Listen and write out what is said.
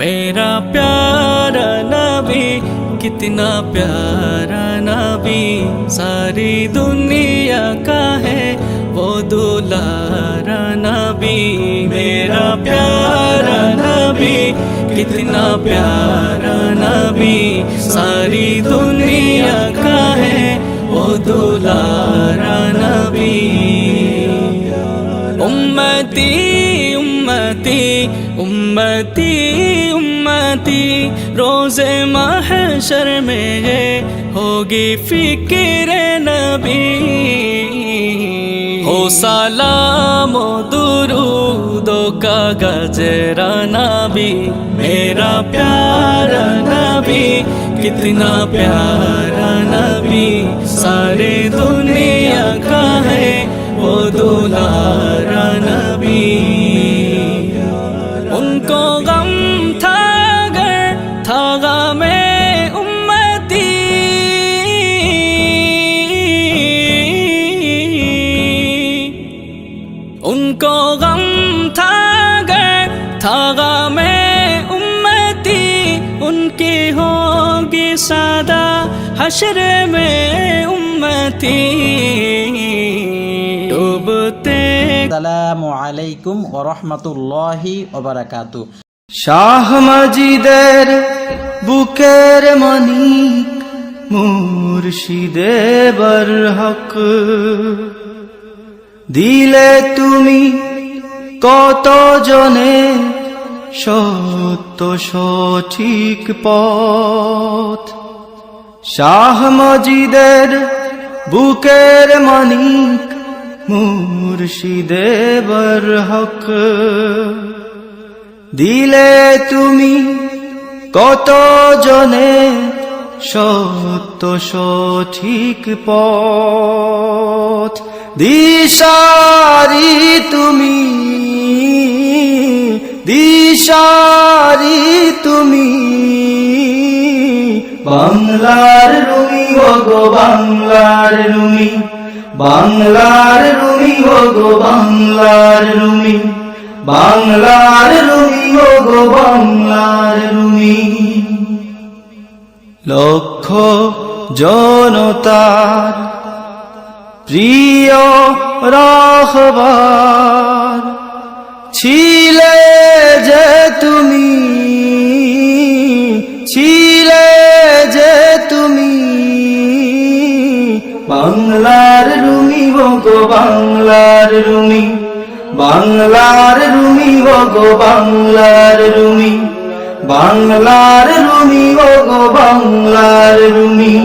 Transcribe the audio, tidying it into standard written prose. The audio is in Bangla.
मेरा प्यारा नबी कितना प्यारा नबी, सारी दुनिया का है वो दुलारा नबी। मेरा प्यारा नबी कितना प्यारा नबी, सारी दुनिया का है वो दुलारा नबी। उम्मती उम्मती उम्मती उम्मती, रोज़े महशर में ये होगी फिक्र नबी। हो सलाम दुरूदो का गजरा नबी, मेरा प्यारा नबी कितना प्यारा नबी, सारे दुनिया का है वो दुलारा नबी। उनको गम था में उम्मती, उनको गम था में उम्मती, उनकी होगी सादा हश्र में उम्मती। আসসালামু আলাইকুম ওয়া রাহমাতুল্লাহি ওয়া বারাকাতুহু। শাহ মাজিদের বুকের মানিক মুর্শিদে বরহক, দিলে তুমি কত জনে সত্য সঠিক পথ। শাহ মাজিদের বুকের মানিক মুর্শিদে বরহক, দিলে তুমি কত জনে সত্য সঠিক পথ। দিশারি তুমি, দিশারি তুমি, বাংলার রুমি গো বাংলার রুমি, বাংলার রুমি গো বাংলার রুমি, বাংলার রুমি গো বাংলার রুমি। লক্ষ জনতার প্রিয় রাহবার ছিলে যে তুমি, ছিলে যে তুমি, বাংলার রুমি গো বাংলার রুমি, বাংলার রুমি গো বাংলার রুমি, বাংলার রুমি গো বাংলার রুমি।